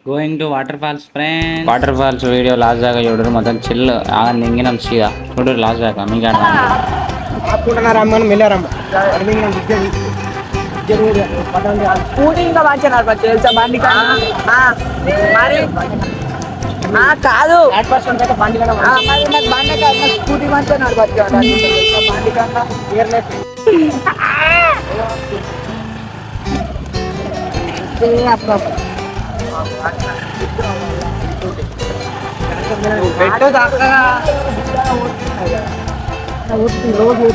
Going to waterfalls friends. Waterfalls video last దాకా చూడరు, మొత్తం చిల్ ఆగా నింగినం సీదా చూడరు లాస్ట్ దాకా. మీకు స్కూటీ ఇంకా మంచిగా నడపచ్చు తెలుసా బండి మరి కాదు బండి నాకు బండి కాదు స్కూటీ మంచిగా నడపచ్చు బండి కన్నా పెట్టు రోజు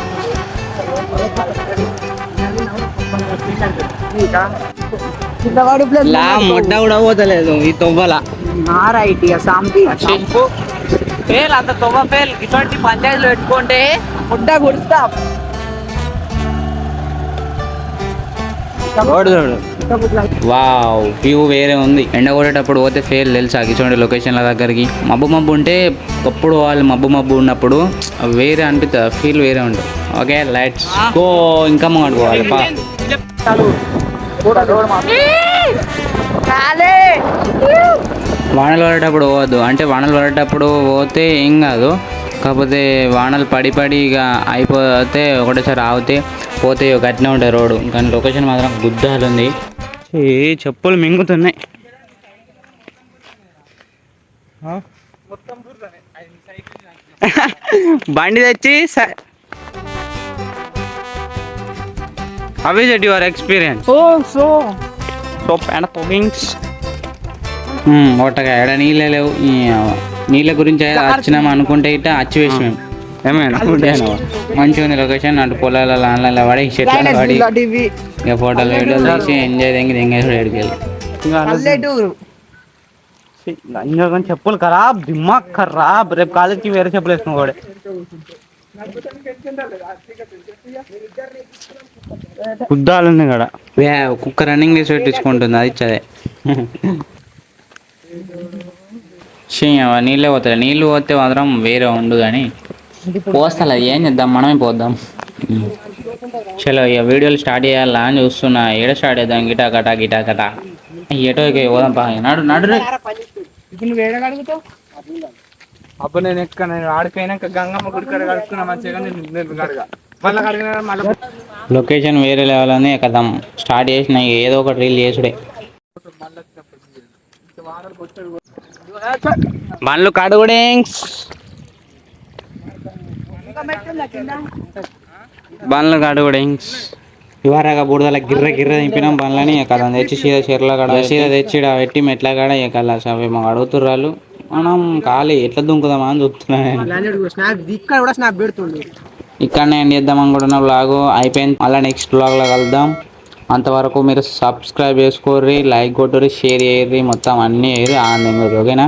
మొట్ట కూడా పోతలేదు ఈ తొవ్వల. ఫెయిల్ అంత తొవ్వ ఫెయిల్. ఇటువంటి పంచాయతీలు పెట్టుకుంటే ముడ్డ గుడుస్తా. వావ్ వ్యూ వేరే ఉంది. ఎండ కొట్టేటప్పుడు పోతే ఫెయిల్ తెలుసా ఇటువంటి లొకేషన్ల దగ్గరికి. మబ్బు మబ్బు ఉంటే అప్పుడు వాళ్ళు మబ్బు ఉన్నప్పుడు వేరే అనిపిస్తుంది, ఫీల్ వేరే ఉంటుంది. Okay let's go. ఇంకా ముంగడు పోవాలి పా. వానలు పడేటప్పుడు పోవద్దు, అంటే వానలు పడేటప్పుడు పోతే ఏం కాదు, కాకపోతే వానలు పడి ఇక అయిపోతే ఒకటేసారి ఆగితే పోతే గట్టినే ఉంటుంది రోడ్డు. కానీ లొకేషన్ మాత్రం గుద్దాలు ఉంది. చెప్పులు మింగుతున్నాయి. బండి తెచ్చి How is it your experience? So and poggings. ఒకటగా ఎడ నీళ్ళే లేవు. నీళ్ళ గురించి వచ్చినాము అనుకుంటే ఇట్లా వచ్చి వేసి మేము ఏమైనా మంచిగా ఉంది లొకేషన్. అటు పొలాలలో ఆన్లైన్లో పడి చెట్ల పడి ఇక ఫోటోలు వీడియోలు తీసి ఎంజాయ్ ఎడికెళ్ళి చెప్పులు ఖరాబ్, దిమాగ్ ఖరాబ్. రేపు కాలేజ్కి వేరే చెప్పులు వేసుకున్నావు కూడా. కుద్దాలుంది ఇక్కడ. కుక్క రన్నింగ్ రేస్ పెట్టించుకుంటుంది, అది ఇచ్చదే. నీళ్ళే పోతాయి. నీళ్ళు పోతే మాత్రం వేరే ఉండు, కానీ పోస్తలే ఏం చేద్దాం, మనమే పోద్దాం. చలో ఇక వీడియోలు స్టార్ట్ చేయాలా అని చూస్తున్నా. ఏడ స్టార్ట్ చేద్దాం? గిటాకటా ఎటో పోదాం పా. నడు అప్పుడు నేను ఆడిపోయినాక గంగమ్మ గుడి కాడ కడుక్కున్నా మంచిగా. లొకేషన్ వేరే లెవెల్ ఉంది. కదా స్టార్ట్ చేసిన ఏదో ఒకటి రీల్ చేసుడే. బండ్లు కడుగుడింగ్స్, బండ్లు కడుగుడింగ్స్. ఇవారగా బుడదల గిర్ర దింపినాం బండ్లని. కదా తెచ్చి చీరల కాడ తెచ్చి పెట్టి మెట్ల కాడ కల్లా అవి మాకు అడుగుతుర్రు వాళ్ళు. మనం ఖాళీ ఎట్లా దుంకుదామా అని చూస్తున్నాను. ఇక్కడనే ఎండ్ చేద్దాం అనుకుంటున్న వ్లాగ్ అయిపోయింది. మళ్ళీ నెక్స్ట్ వ్లాగ్లో కలుద్దాం. అంతవరకు మీరు సబ్స్క్రైబ్ చేసుకోర్రి, లైక్ కొట్టుర్రి, షేర్ చేయర్రి, మొత్తం అన్నీ వేయరు ఆనందంగా. ఓకేనా?